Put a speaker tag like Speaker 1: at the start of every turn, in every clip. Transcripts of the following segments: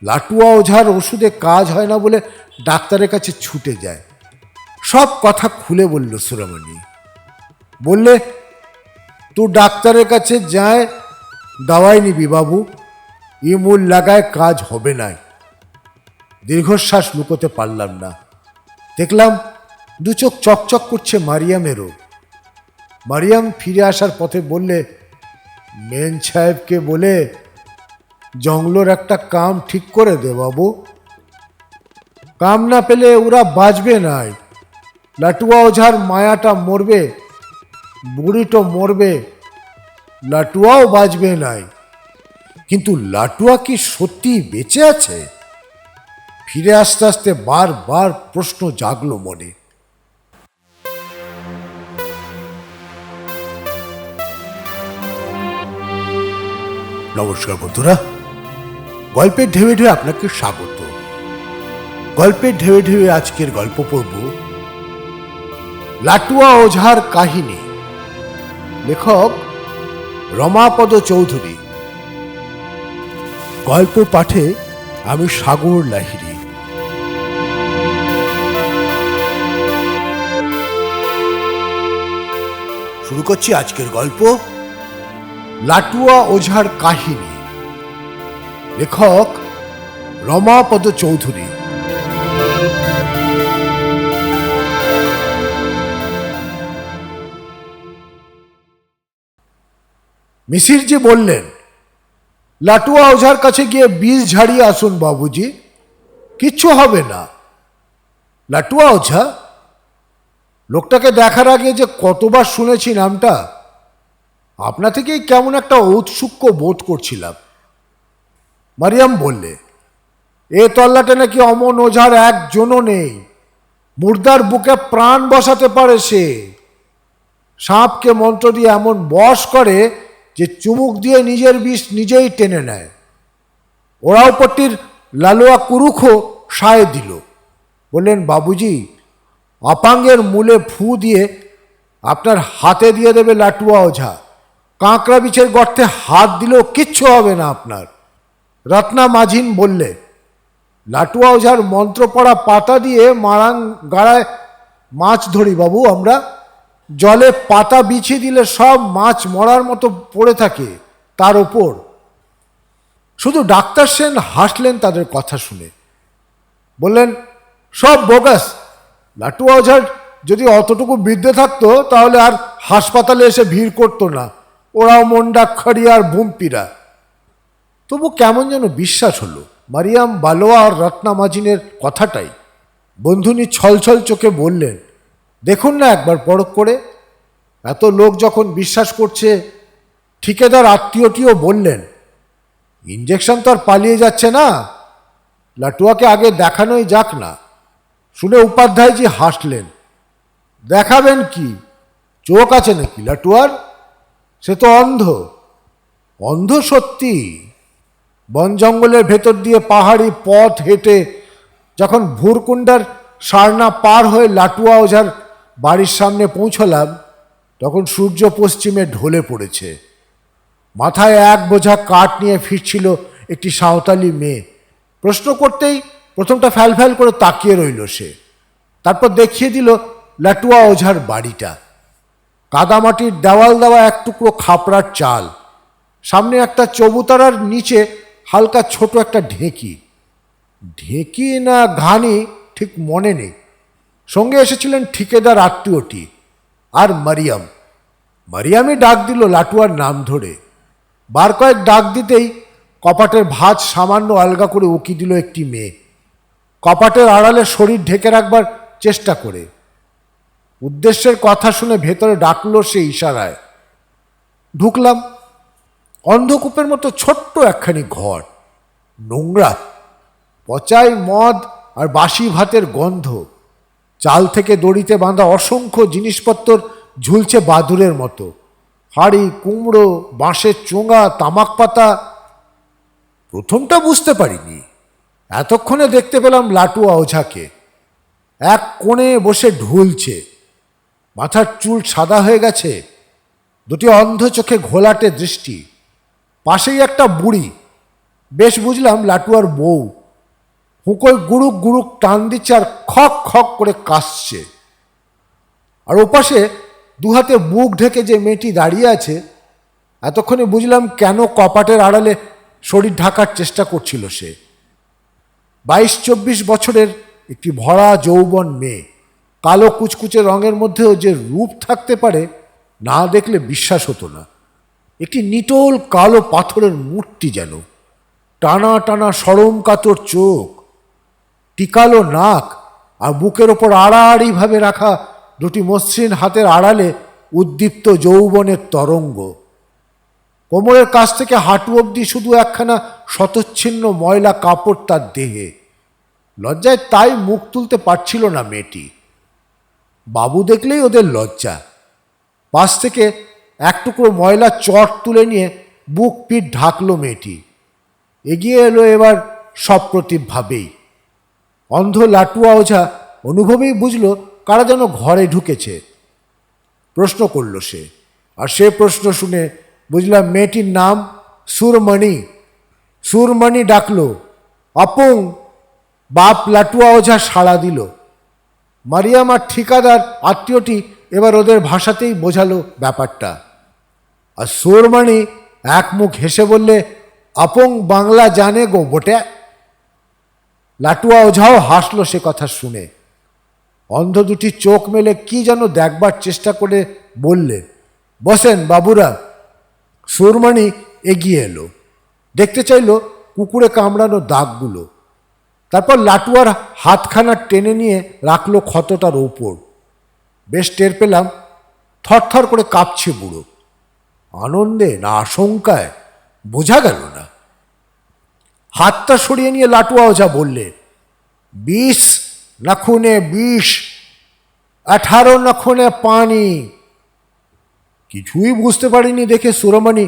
Speaker 1: লাটুয়া ওঝার ওষুধে কাজ হয় না বলে ডাক্তারের কাছে ছুটে যায়। সব কথা খুলে বলল সুরামণি। বললে, তু ডাক্তারের কাছে যায় দাওয়াই নিবি বাবু, ই মূল লাগায় কাজ হবে না। দীর্ঘশ্বাস লুকোতে পারলাম না। দেখলাম দু চোখ চকচক করছে মারিয়ামেরও। মারিয়াম ফিরে আসার পথে বললে, মেন সাহেবকে বলে জঙ্গলোর একটা কাম ঠিক করে দে বাবু। কাম না পেলে ওরা বাঁচবে নাই। লাটুয়া ওঝার মায়াটা মরবে, বুড়িটো মরবে, লাটুয়াও বাঁচবে নাই। কিন্তু লাটুয়া কি সত্যি বেঁচে আছে? ফিরে আসতে আসতে বারবার প্রশ্ন জাগলো মনে। নমস্কার বন্ধুরা, গল্পের ঢেউয়ে ঢেউয়ে আপনাকে স্বাগত। গল্পের ঢেউয়ে ঢেউয়ে আজকের গল্প পড়ব লাটুয়া ওঝার কাহিনী। লেখক রমাপদ চৌধুরী। গল্প পাঠে আমি সাগর লাহিড়ী। শুরু করছি আজকের গল্প, লাটুয়া ওঝার কাহিনী। লেখক রমাপদ চৌধুরী। মিসিরজি বললেন, লাটুয়া ওঝার কাছে গিয়ে বিষ ঝাড়িয়ে আসুন বাবুজি, কিচ্ছু হবে না। লাটুয়া ওঝা? লোকটাকে দেখার আগে যে কতবার শুনেছি নামটা, আপনা থেকেই কেমন একটা ঔৎসুক্য বোধ করছিলাম। মারিয়াম বললে, এ তল্লাটে নাকি অমন ওঝার একজনও নেই। মুর্দার বুকে প্রাণ বসাতে পারে সে। সাপকে মন্ত্র দিয়ে এমন বশ করে যে চুমুক দিয়ে নিজের বিষ নিজেই টেনে নেয়। ওরাওপট্টির লালুয়া কুরুখও সায় দিল। বললেন, বাবুজি, অপাঙ্গের মূলে ফু দিয়ে আপনার হাতে দিয়ে দেবে লাটুয়া ওঝা। কাঁকড়া বিছের গর্তে হাত দিলেও কিচ্ছু হবে না আপনার। রত্না মাঝিন বললে, লাটুয়া ওঝার মন্ত্র পড়া পাতা দিয়ে মারাং গাড়ায় মাছ ধরি বাবু আমরা। জলে পাতা বিছিয়ে দিলে সব মাছ মরার মতো পড়ে থাকে তার ওপর। শুধু ডাক্তার সেন হাসলেন তাদের কথা শুনে। বললেন, সব বোগাস। লাটুয়া ওঝার যদি অতটুকু বিদ্যে থাকতো তাহলে আর হাসপাতালে এসে ভিড় করতো না। ওরাও মন্ডাক্ষরি আর ভুম্পিরা। তবু কেমন যেন বিশ্বাস হলো মারিয়াম বালোয়া আর রত্না মাজিনের কথাটাই। বন্ধুনি ছলছল চোখে বললেন, দেখুন না একবার পরখ করে। এত লোক যখন বিশ্বাস করছে। ঠিকাদার আত্মীয়টিও বললেন, ইঞ্জেকশন তো আর পালিয়ে যাচ্ছে না, লাটুয়াকে আগে দেখানোই যাক না। শুনে উপাধ্যায়জি হাসলেন। দেখাবেন কি? চোখ আছে নাকি লাটুয়ার? সে তো অন্ধ। অন্ধ সত্যি। বন জঙ্গলের ভেতর দিয়ে পাহাড়ি পথ হেঁটে যখন ভুরকুন্ডার সারনা পার হয়ে লাটুয়া ওঝার বাড়ির সামনে পৌঁছলাম, তখন সূর্য পশ্চিমে ঢলে পড়েছে। মাথায় এক বোঝা কাঠ নিয়ে ফিরছিল একটি সাঁওতালি মেয়ে। প্রশ্ন করতেই প্রথমটা ফ্যাল ফ্যাল করে তাকিয়ে রইল সে। তারপর দেখিয়ে দিল লাটুয়া ওঝার বাড়িটা। কাদামাটির দেওয়াল দেওয়া এক টুকরো খাপড়ার চাল, সামনে একটা চবুতারার নিচে হালকা ছোট একটা ঢেঁকি। ঢেঁকি না ঘানি ঠিক মনে নেই। সঙ্গে এসেছিলেন ঠিকাদার আত্মীয়টি আর মারিয়াম। মারিয়ামই ডাক দিল লাটুয়ার নাম ধরে। বার কয়েক ডাক দিতেই কপাটের ভাঁজ সামান্য আলগা করে উকি দিল একটি মেয়ে, কপাটের আড়ালে শরীর ঢেকে রাখবার চেষ্টা করে। উদ্দেশ্যের কথা শুনে ভেতরে ডাকলো সে ইশারায়। ঢুকলাম। অন্ধকূপের মতো ছোট্ট একখানি ঘর, নোংরা, পচাই মদ আর বাসি ভাতের গন্ধ। চাল থেকে দড়িতে বাঁধা অসংখ্য জিনিসপত্র ঝুলছে বাদুরের মতো। হাড়ি, কুমড়ো, বাঁশের চোঙা, তামাক পাতা। প্রথমটা বুঝতে পারিনি। এতক্ষণে দেখতে পেলাম লাটুয়া ওঝাকে। এক কোণে বসে ঢুলছে। মাথার চুল সাদা হয়ে গেছে, দুটি অন্ধ চোখে ঘোলাটে দৃষ্টি। পাশেই একটা বুড়ি, বেশ বুঝলাম লাটুয়ার বউ হুঁকোয় গুড়ুক গুড়ুক টান দিচ্ছে আর খক খক করে কাশছে। আর ওপাশে দুহাতে বুক ঢেকে যে মেয়েটি দাঁড়িয়ে আছে, এতক্ষণে বুঝলাম কেন কপাটের আড়ালে শরীর ঢাকার চেষ্টা করছিল সে। 22-24 বছরের একটি ভরা যৌবন মেয়ে, কালো কুচকুচে রঙের মধ্যেও যে রূপ থাকতে পারে না দেখলে বিশ্বাস হতো না। একটি নিটোল কালো পাথরের মূর্তি যেন, টানা টানা সরম কাতর চোখ, টিকালো নাক, আর বুকের ওপর আড়াআড়িভাবে রাখা দুটি মসৃণ হাতের আড়ালে উদ্দীপ্ত যৌবনের তরঙ্গ। কোমরের কাছ থেকে হাঁটু অবধি শুধু একখানা শতচ্ছিন্ন ময়লা কাপড় তার দেহে। লজ্জায় তাই মুখ তুলতে পারছিল না মেয়েটি। বাবু দেখলেই ওদের লজ্জা। পাশ থেকে এক টুকরো ময়লা চট তুলে নিয়ে বুক পিঠ ঢাকলো মেয়েটি। এগিয়ে এলো এবার সপ্রতিভভাবেই। অন্ধ লাটুয়া ওঝা অনুভবেই বুঝল কারা যেন ঘরে ঢুকেছে। প্রশ্ন করল সে, আর সে প্রশ্ন শুনে বুঝলাম মেয়েটির নাম সুরমণি। সুরমণি ডাকলো, অপুং। বাপ লাটুয়া ওঝা সাড়া দিল। মারিয়াম আর ঠিকাদার আত্মীয়টি এবার ওদের ভাষাতেই বোঝালো ব্যাপারটা। আর সুরমণি এক মুখ হেসে বললে, আপং বাংলা জানে গো বটে। লাটুয়া ওঝাও হাসলো সে কথা শুনে। অন্ধ দুটি চোখ মেলে কি যেন দেখবার চেষ্টা করে বললে, বসেন বাবুরা। সুরমণি এগিয়ে এলো, দেখতে চাইল কুকুরে কামড়ানো দাগগুলো। তারপর লাটুয়ার হাতখানা টেনে নিয়ে রাখলো ক্ষতটার ওপর। বেশ টের পেলাম থরথর করে কাঁপছে বুড়ো। আনন্দে না আশঙ্কায় বোঝা গেল না। হাতটা সরিয়ে নিয়ে লাটুয়া ওঝা বললে, 20 নাখুনে 20, 18 নাখুনে পানি। কিছুই বুঝতে পারিনি দেখে সুরমণি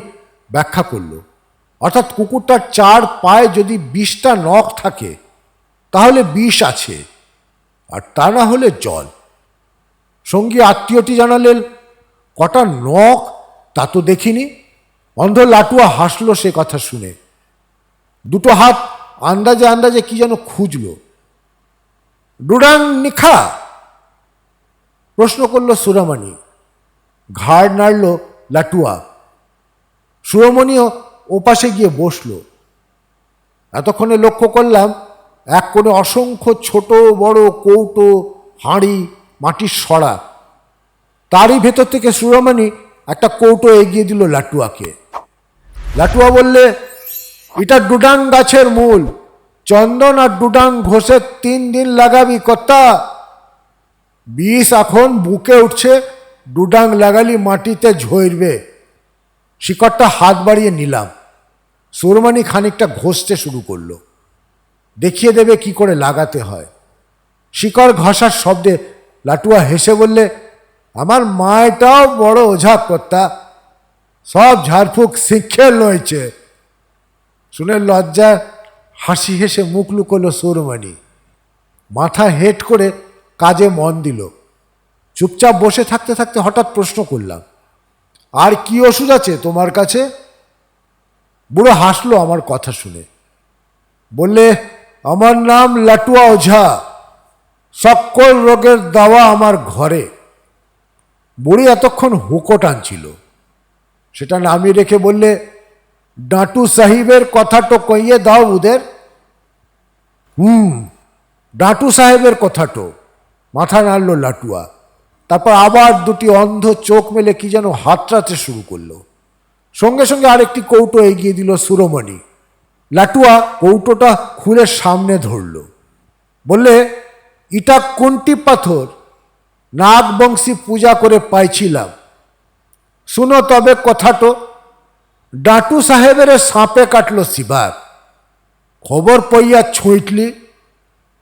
Speaker 1: ব্যাখ্যা করল, অর্থাৎ কুকুরটার 4 পায়ে যদি 20টা নখ থাকে তাহলে বিষ আছে, আর তা না হলে জল। সঙ্গী আত্মীয়টি জানালেন, কটা নখ তা তো দেখিনি। অন্ধ লাটুয়া হাসলো সে কথা শুনে। দুটো হাত আন্দাজে আন্দাজে কি যেন খুঁজল। ডুডাং নিখা? প্রশ্ন করল সুরমণি। ঘাড় নাড়ল লাটুয়া। সুরমণিও ওপাশে গিয়ে বসল। এতক্ষণে লক্ষ্য করলাম এক কোণে অসংখ্য ছোট বড় কৌটো, হাঁড়ি, মাটির সরা। তারই ভেতর থেকে সুরমণি একটা কৌটো এগিয়ে দিল লাটুয়াকে। লাটুয়া বললে, এটা ডুডাং গাছের মূল। চন্দন আর ডুডাং ঘষে 3 দিন লাগাবি কর্তা। বিষ এখন বুকে উঠছে, ডুডাং লাগালি মাটিতে ঝরবে। শিকড়টা হাত বাড়িয়ে নিলাম। সুরমণি খানিকটা ঘষতে শুরু করলো, দেখিয়ে দেবে কি করে লাগাতে হয়। শিকড় ঘষার শব্দে লাটুয়া হেসে বললে, আমার মায়টাও বড় ওঝা কর্তা, সব ঝাড়ফুঁক শিক্ষে লয়েছে। শুনে লজ্জা হাসি হেসে মুখ লুকোলো সুরমণি। মাথা হেট করে কাজে মন দিল। চুপচাপ বসে থাকতে থাকতে হঠাৎ প্রশ্ন করলাম, আর কি ওষুধ আছে তোমার কাছে? বুড়ো হাসলো আমার কথা শুনে। বললে, আমার নাম লাটুয়া ওঝা, সকল রোগের দাওয়া আমার ঘরে। বুড়ি এতক্ষণ হুঁকো টানছিল, সেটা নামিয়ে রেখে বললে, ডাঁটু সাহিবের কথাটো কইয়ে দাও ওদের। ডাঁটু সাহেবের কথাটো। মাথা নাড়ল লাটুয়া। তারপর আবার দুটি অন্ধ চোখ মেলে কি যেন হাতড়াতে শুরু করলো। সঙ্গে সঙ্গে আরেকটি কৌটো এগিয়ে দিল সুরমণি। লাটুয়া কৌটোটা খুলে সামনে ধরল। বললে, ইটা কোনটি পাথর? নাগবংশী পূজা করে পাইছিলাম। শুনো তবে কথাটো। ডাঁটু সাহেবের সাপে কাটলো শিবার। খবর পইয়া ছুঁইটলি।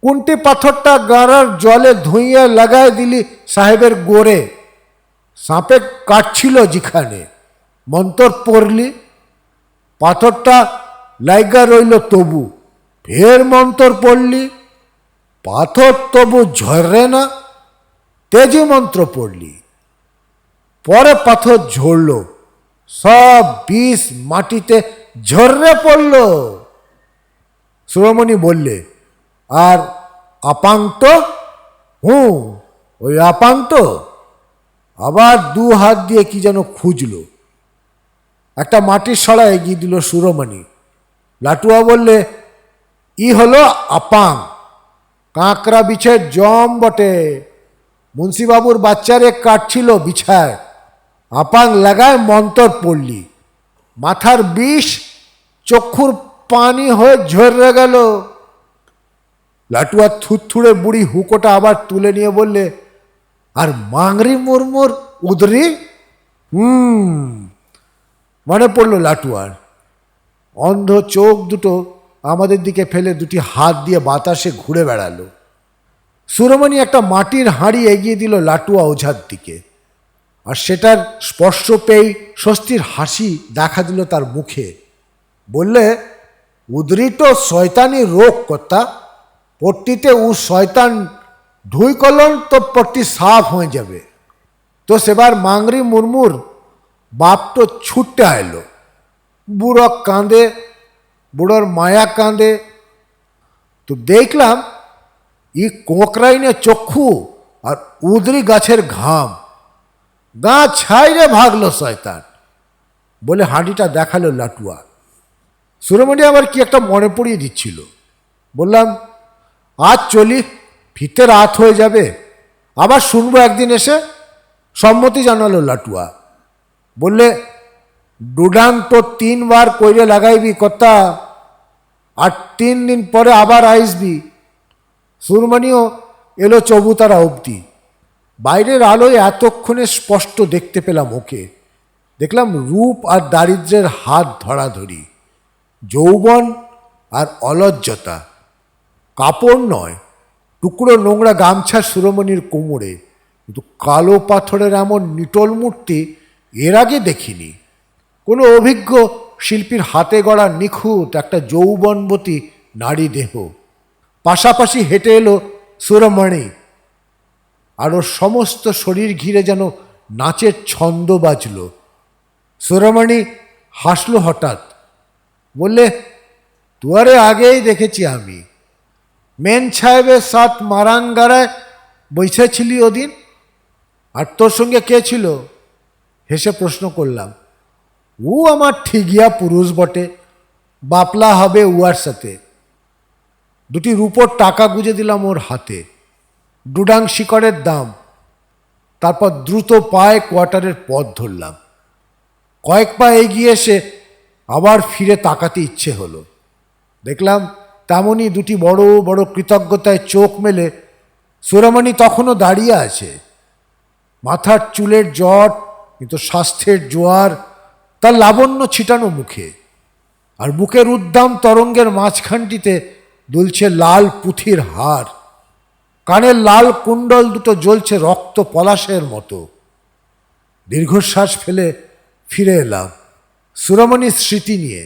Speaker 1: কোনটি পাথরটা গাঁড়ার জলে ধুইয়া লাগাই দিলি সাহেবের গোড়ে। সাপে কাটছিল যেখানে, মন্তর পড়লি। পাথরটা লাইগা রইল তবু, ফের মন্তর পড়লি। পাথর তবু ঝরে না, তেজি মন্ত্র পড়লি। পরে পাথর ঝরল, সব বিষ মাটিতে ঝরে পড়ল। সুরমণি বললে, আর আপাং তো? ওই আপাং তো। আবার দু হাত দিয়ে কি যেন খুঁজল। একটা মাটির সরা এগিয়ে দিল সুরমণি। লাটুয়া বললে, ই হলো আপাং, কাঁকড়া বিছের জম বটে। মুন্সিবাবুর বাচ্চারে কাটছিল বিছায়, আপাং লাগায় মন্তর পড়লি, মাথার বিষ চক্ষুর পানি হয়ে ঝরে গেল। লাটুয়া থুতথুড়ে বুড়ি হুকোটা আবার তুলে নিয়ে বললে, আর মাংরি মুরমুর উদরি? মনে পড়ল লাটুয়ার। অন্ধ চোখ দুটো আমাদের দিকে ফেলে দুটি হাত দিয়ে বাতাসে ঘুরে বেড়ালো। সুরমণি একটা মাটির হাঁড়ি এগিয়ে দিল লাটুয়া ওঝার দিকে, আর সেটার স্পর্শ পেয়েই স্বস্তির হাসি দেখা দিল তার মুখে। বললে, উদরি তো শয়তানি রোগ কর্তা, পট্টিতে ও শয়তান ঢুই করলেন তো পট্টি সাফ হয়ে যাবে। তো সেবার মাংরি মুরমুর বাপ তো ছুটতে এলো। বুড়ো কাঁদে, বুড়োর মায়া কাঁদে। তো দেখলাম ই কোঁকড়াইনে চক্ষু আর উদরি গাছের ঘাম, গা ছাইরে ভাগলো শয়তান, বলে হাঁড়িটা দেখালো লাটুয়া। সুরমণি আবার কি একটা মনে পড়িয়ে দিচ্ছিল। বললাম, আজ চলি, ফিরতে রাত হয়ে যাবে, আবার শুনবো একদিন এসে। সম্মতি জানালো লাটুয়া। বললে, ডুডাং তো 3 বার কইরে লাগাইবি কর্তা, আর 3 দিন পরে আবার আইসবি। সুরমণিও এলো চবুতারা অবধি। বাইরের আলোয় এতক্ষণে স্পষ্ট দেখতে পেলাম ওকে। দেখলাম রূপ আর দারিদ্র্যের হাত ধরাধরি, যৌবন আর অলজ্জতা। কাপড় নয়, টুকরো নোংরা গামছা সুরমণির কোমরে, কিন্তু কালো পাথরের এমন নিটল মূর্তি এর আগে দেখিনি। কোনো অভিজ্ঞ শিল্পীর হাতে গড়া নিখুঁত একটা যৌবনবতী নারী দেহ। পাশাপাশি হেঁটে এলো সুরমণি, আর ওর সমস্ত শরীর ঘিরে যেন নাচের ছন্দ বাজল। সুরমণি হাসলো হঠাৎ, বললে, তুয়ারে আগেই দেখেছি আমি, মেন সাহেবের সাথ মারাঙ্গারায় বসেছিলি ওদিন, আর তোর সঙ্গে কে ছিল? হেসে প্রশ্ন করলাম। ও আমার ঠিগিয়া পুরুষ বটে, বাপলা হবে উয়ার সাথে। দুটি রূপোর টাকা গুঁজে দিলাম ওর হাতে, ডুডাং শিকড়ের দাম। তারপর দ্রুত পায়ে কোয়ার্টারের পথ ধরলাম। কয়েক পা এগিয়ে এসে আবার ফিরে তাকাতে ইচ্ছে হলো। দেখলাম তেমনই দুটি বড় বড় কৃতজ্ঞতায় চোখ মেলে সুরমণি তখনও দাঁড়িয়ে আছে। মাথার চুলের জট, কিন্তু স্বাস্থ্যের জোয়ার তার লাবণ্য ছিটানো মুখে, আর বুকের উদ্দাম তরঙ্গের মাঝখানটিতে দুলছে লাল পুঁথির হার। কানের লাল কুণ্ডল দুটো জ্বলছে রক্ত পলাশের মতো। দীর্ঘশ্বাস ফেলে ফিরে এলাম সুরমণির স্মৃতি নিয়ে।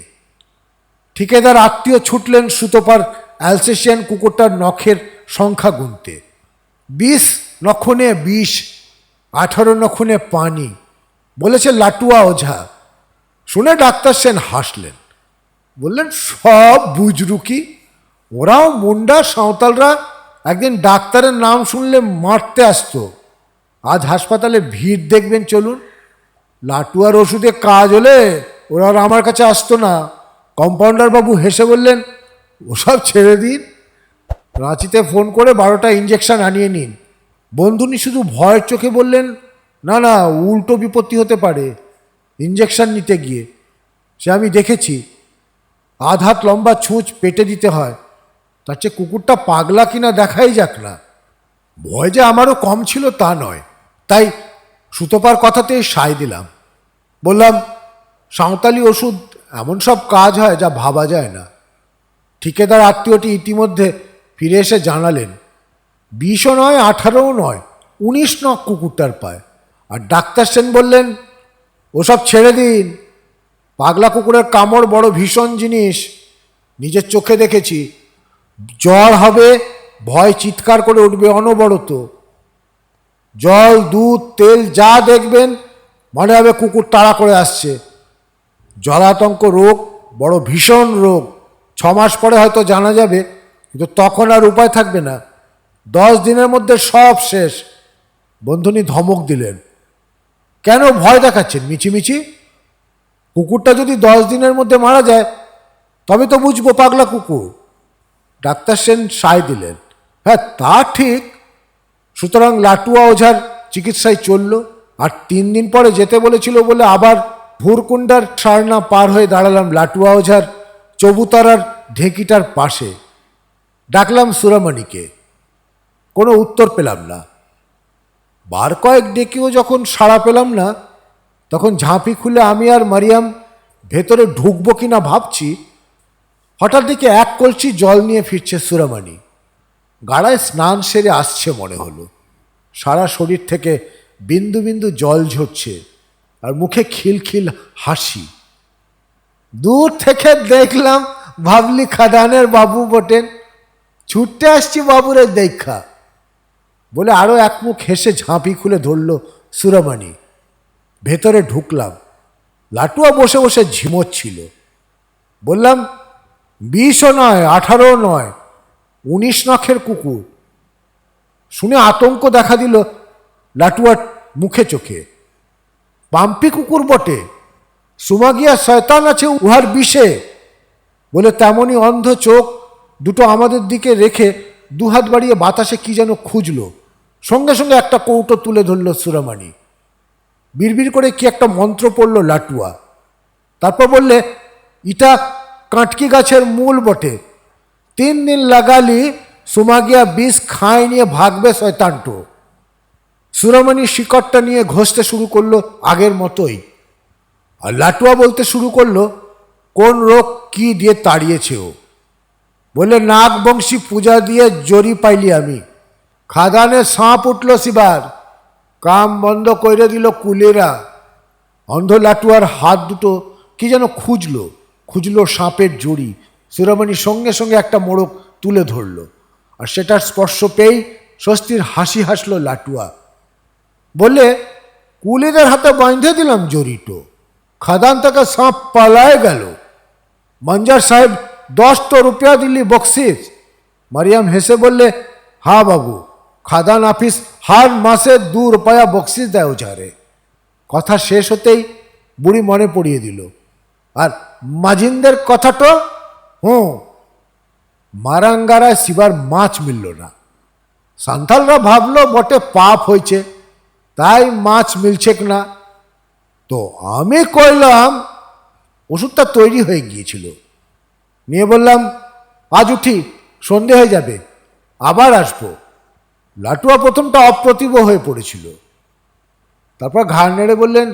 Speaker 1: ঠিকাদার আত্মীয় ছুটলেন সুতোপার অ্যালসেশিয়ান কুকুরটার নখের সংখ্যা গুনতে। 20 নখনে বিষ, 18 নখনে পানি, বলেছে লাটুয়া ওঝা। শুনে ডাক্তার সেন হাসলেন, বললেন, সব বুজরুকি, ওরাও মুন্ডা সাঁওতালরা একদিন ডাক্তারের নাম শুনলে মারতে আসতো। আজ হাসপাতালে ভিড় দেখবেন, চলুন। লাটুয়ার ওষুধে কাজ হলে ওরা আর আমার কাছে আসতো না। কম্পাউন্ডার বাবু হেসে বললেন, ওসব ছেড়ে দিন, রাঁচিতে ফোন করে 12টা ইঞ্জেকশন আনিয়ে নিন। বন্ধুনি শুধু ভয়ের চোখে বললেন, না না, উল্টো বিপত্তি হতে পারে ইঞ্জেকশন নিতে গিয়ে। সে আমি দেখেছি, আধ হাত লম্বা ছুঁচ পেটে দিতে হয়, তার চেয়ে কুকুরটা পাগলা কিনা দেখাই যাক না। ভয় যে আমারও কম ছিল তা নয়, তাই সুতোপার কথাতেই সায় দিলাম। বললাম, সাঁওতালি ওষুধ এমন সব কাজ হয় যা ভাবা যায় না। ঠিকাদার আত্মীয়টি ইতিমধ্যে ফিরে এসে জানালেন, 20ও নয়, 18ও নয়, 19 নখ কুকুরটার পায়। আর ডাক্তার সেন বললেন, ওসব ছেড়ে দিন, পাগলা কুকুরের কামড় বড় ভীষণ জিনিস, নিজের চোখে দেখেছি। জ্বর হবে, ভয় চিৎকার করে উঠবে অনবরত। জল, দুধ, তেল যা দেখবেন মনে হবে কুকুর তাড়া করে আসছে। জলাতঙ্ক রোগ বড় ভীষণ রোগ, 6 মাস পরে হয়তো জানা যাবে, কিন্তু তখন আর উপায় থাকবে না। 10 দিনের মধ্যে সব শেষ। বন্ধুনি ধমক দিলেন, কেন ভয় দেখাচ্ছেন মিছিমিছি? কুকুরটা যদি 10 দিনের মধ্যে মারা যায় তবে তো বুঝবো পাগলা কুকুর। ডাক্তার সেন সায় দিলেন, হ্যাঁ তা ঠিক। সুতরাং লাটুয়া ওঝার চিকিৎসায় চলল। আর 3 দিন পরে যেতে বলেছিল বলে আবার ভুরকুন্ডার সারনা পার হয়ে দাঁড়ালাম লাটুয়া ওঝার চবুতরার ঢেঁকিটার পাশে। ডাকলাম সুরামণিকে, কোনো উত্তর পেলাম না। বার কয়েক ডেকেও যখন সাড়া পেলাম না, তখন ঝাঁপি খুলে আমি আর মারিয়াম ভেতরে ঢুকবো কিনা ভাবছি, হঠাৎ দেখে 1 কলসি জল নিয়ে ফিরছে সুরামণি। গাড়ায় স্নান সেরে আসছে মনে হলো। সারা শরীর থেকে বিন্দু বিন্দু জল ঝরছে, আর মুখে খিলখিল হাসি। দূর থেকে দেখলাম ভাবলি খাদানের বাবু বটেন। ছুটতে আসছি বাবুরে দেখা বলে আরো 1 মুখ হেসে ঝাঁপি খুলে ধরল সুরামণি। ভেতরে ঢুকলাম। লাটুয়া বসে বসে ঝিমোচ্ছিল। বললাম, 20ও নয়, 18ও নয়, 19 নখের কুকুর। শুনে আতঙ্ক দেখা দিল লাটুয়ার মুখে চোখে। পাম্পি কুকুর বটে, সুমাগিয়া শয়তান আছে উহার বিষে বলে তেমনই অন্ধ চোখ দুটো আমাদের দিকে রেখে 2 হাত বাড়িয়ে বাতাসে কি যেন খুঁজল। সঙ্গে সঙ্গে একটা কৌটো তুলে ধরল সুরামণি। বিড়বিড় করে কি একটা মন্ত্র পড়ল লাটুয়া। তারপর বললে, ইটা কাঁটকি গাছের মূল বটে, 3 দিন লাগালি সুমাগিয়া বিষ খায় নিয়ে ভাগবে শয়তানটো। সুরামণি শিকড়টা নিয়ে ঘষতে শুরু করলো আগের মতোই। আর লাটুয়া বলতে শুরু করলো কোন রোগ কি দিয়ে তাড়িয়েছে ও। বলে, নাগবংশী পূজা দিয়ে জরি পাইলি আমি। খাদানে সাপ উঠল শিবার, কাম বন্ধ করে দিল কুলেরা। অন্ধ লাটুয়ার হাত দুটো কি যেন খুঁজলো সাপের জড়ি। সুরামণি সঙ্গে সঙ্গে একটা মোড়ক তুলে ধরল, আর সেটার স্পর্শ পেয়েই স্বস্তির হাসি হাসলো লাটুয়া। বললে, কুলিদের হাতে বাঁধে দিলাম জড়িটো, খাদান থেকে সাপ পালায় গেল। মঞ্জার সাহেব 10 রুপিয়া দিলি বকশিস। মারিয়াম হেসে বললে, হ্যাঁ বাবু, খাদান অফিস হার মাসে 2 রুপয়া বকশিস দেয় ওঝারে। কথা শেষ হতেই বুড়ি মনে পড়িয়ে দিল, আর মাজিনদের কথাটো? মারাঙ্গারায় শিবার মাছ মিলল না। সান্থালরা ভাবলো বটে পাপ হয়েছে, তাই মাছ মিলছে না। তো আমি কইলাম, ওষুধটা তৈরি হয়ে গিয়েছিল। নিয়ে বললাম, আজ উঠি, সন্ধে হয়ে যাবে, আবার আসবো। লাটুয়া প্রথমটা অপ্রতিভ হয়ে পড়েছিল। তারপর ঘাড় নেড়ে বললেন,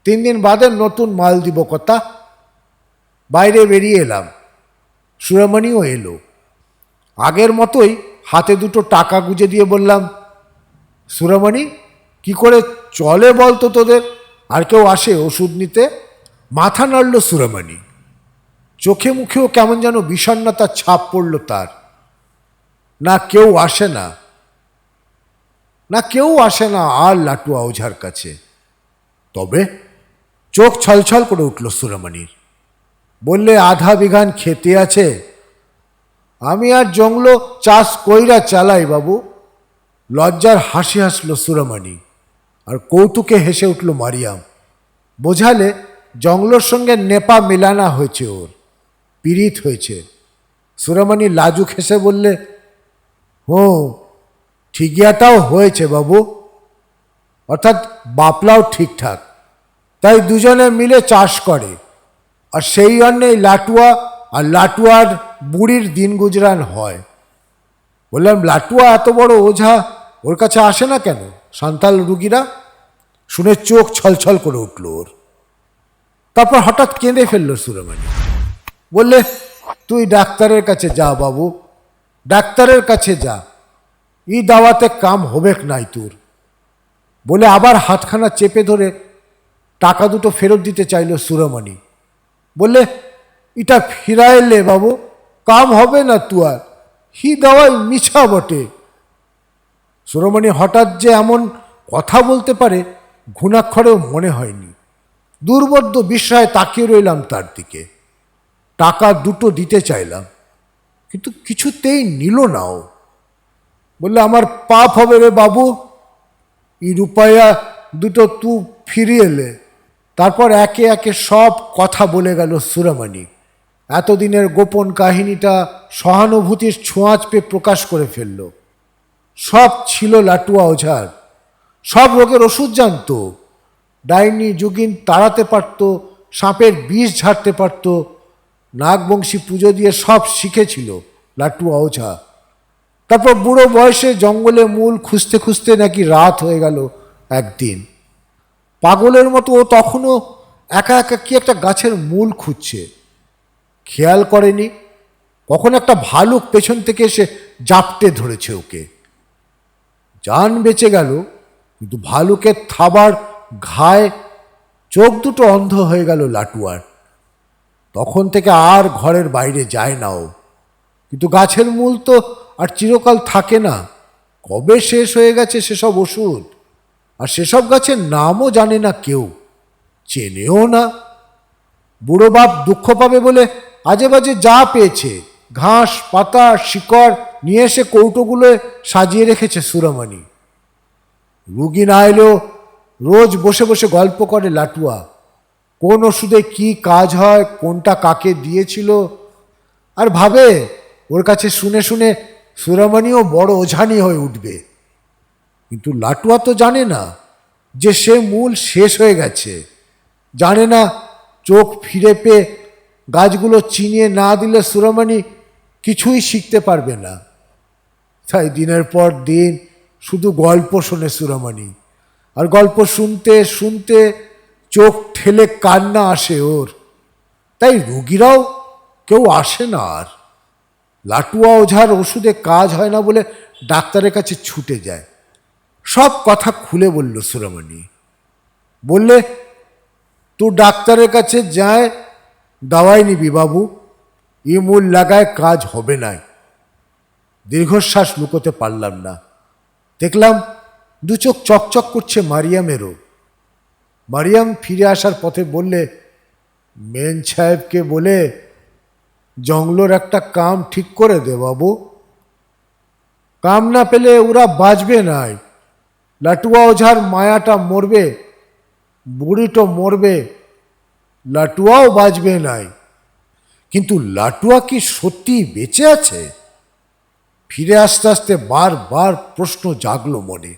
Speaker 1: 3 দিন বাদে নতুন মাল দিব কথা। বাইরে বেরিয়ে এলাম। সুরামণিও এলো। আগের মতোই হাতে 2 টাকা গুজে দিয়ে বললাম, সুরামণি, কি করে চলে বলতো তোদের? আর কেউ আসে ওষুধ নিতে? মাথা নাড়ল সুরামণি। চোখে মুখেও কেমন যেন বিষণ্ণতার ছাপ পড়ল তার। না কেউ আসে না আর লাটুয়া ওঝার কাছে। তবে চোখ ছলছল করে উঠল সুরামণির। বললে, আধা বিঘান খেতে আছে, আমি আর জংলো চাষ কইরা চালাই বাবু। লজ্জার হাসি হাসল সুরামণি, আর কৌতুকে হেসে উঠল মারিয়াম। বোঝালে জংলোর সঙ্গে নেপা মেলানা হয়েছে, ওর পীড়িত হয়েছে। সুরামণি লাজুক হেসে বললে, ঠিকিয়াটাও হয়েছে বাবু, অর্থাৎ বাপলাও ঠিকঠাক, তাই দুজনে মিলে চাষ করে। আর সেই জন্যেই লাটুয়া আর লাটুয়ার বুড়ির দিন গুজরান হয়। বললাম, লাটুয়া এত বড় ওঝা, ওর কাছে আসে না কেন সান্তাল রুগীরা? শুনে চোখ ছলছল করে উঠল ওর। তারপর হঠাৎ কেঁদে ফেলল সুরামণি। বললে, তুই ডাক্তারের কাছে যা বাবু, ডাক্তারের কাছে যা, ই দাওয়াতে কাম হবে নাই তোর। বলে আবার হাতখানা চেপে ধরে টাকা 2 ফেরত দিতে চাইল সুরামণি। বললে, এটা ফিরাইলে বাবু, কাম হবে না তুয়ার, হি দাওয়াই মিছা বটে। সুরামণি হঠাৎ যে এমন কথা বলতে পারে ঘুণাক্ষরেও মনে হয়নি। দুর্বোধ্য বিস্ময়ে তাকিয়ে রইলাম তার দিকে। টাকা দুটো দিতে চাইলাম, কিন্তু কিছুতেই নিল না ও। বললে, আমার পাপ হবে রে বাবু, এই রূপাইয়া দুটো তু ফিরিয়ে এলে। তারপর একে একে সব কথা বলে গেল সুরামণি। এতদিনের গোপন কাহিনীটা সহানুভূতির ছোঁয়াচ পেয়ে প্রকাশ করে ফেলল। সব ছিল লাটুয়া ওঝার, সব রোগের ওষুধ জানত, ডাইনি যোগিন তাড়াতে পারত, সাপের বিষ ঝাড়তে পারত, নাগবংশী পুজো দিয়ে সব শিখেছিল লাটুয়া ওঝা। তারপর বুড়ো বয়সে জঙ্গলে মূল খুঁজতে খুঁজতে নাকি রাত হয়ে গেল একদিন। পাগলের মতো ও তখনও একা একা কি একটা গাছের মূল খুঁজছে। খেয়াল করেনি কখন একটা ভালুক পেছন থেকে এসে জাপটে ধরেছে ওকে। জান বেঁচে গেল, কিন্তু ভালুকের থাবার ঘায়ে চোখ দুটো অন্ধ হয়ে গেল লাটুয়ার। তখন থেকে আর ঘরের বাইরে যায় না ও। কিন্তু গাছের মূল তো আর চিরকাল থাকে না, কবে শেষ হয়ে গেছে সেসব ওষুধ। আর সেসব গাছের নামও জানে না কেউ, চেনেও না। বুড়ো বাপ দুঃখ পাবে বলে আজে বাজে যা পেয়েছে, ঘাস পাতা শিকড় নিয়ে এসে কৌটোগুলোয় সাজিয়ে রেখেছে সুরামণি। রুগী না এলেও রোজ বসে বসে গল্প করে লাটুয়া, কোন ওষুধে কি কাজ হয়, কোনটা কাকে দিয়েছিল। আর ভাবে ওর কাছে শুনে শুনে সুরামণিও বড় ওঝানি হয়ে উঠবে। কিন্তু লাটুয়া তো জানে না যে সে মূল শেষ হয়ে গেছে, জানে না চোখ ফিরে পেয়ে গাছগুলো চিনিয়ে না দিলে সুরামণি কিছুই শিখতে পারবে না। তাই দিনের পর দিন শুধু গল্প শোনে সুরামণি, আর গল্প শুনতে শুনতে চোখ ঠেলে কান্না আসে ওর। তাই রুগীরাও কেউ আসে না আর। লাটুয়া ওঝার ওষুধে কাজ হয় না বলে ডাক্তারের কাছে ছুটে যায়। সব কথা খুলে বলল সুরামণি। বললে, তুই ডাক্তারের কাছে যায় দাওয়াই নিবি বাবু, ই মূল লাগায় কাজ হবে না। দীর্ঘশ্বাস লুকোতে পারলাম না। দেখলাম দু চোখ চকচক করছে মারিয়ামেরও। মারিয়াম ফিরে আসার পথে বললে, মেন সাহেবকে বলে জঙ্গলোর একটা কাম ঠিক করে দে বাবু। কাম না পেলে ওরা বাঁচবে নাই। লাটুয়া ওঝার মায়াটা মরবে, বুড়িটো মরবে, লাটুয়াও বাঁচবে নাই। কিন্তু লাটুয়া কি সত্যি বেঁচে আছে? ফিরে আসতে আসতে বারবার প্রশ্ন জাগলো মনে।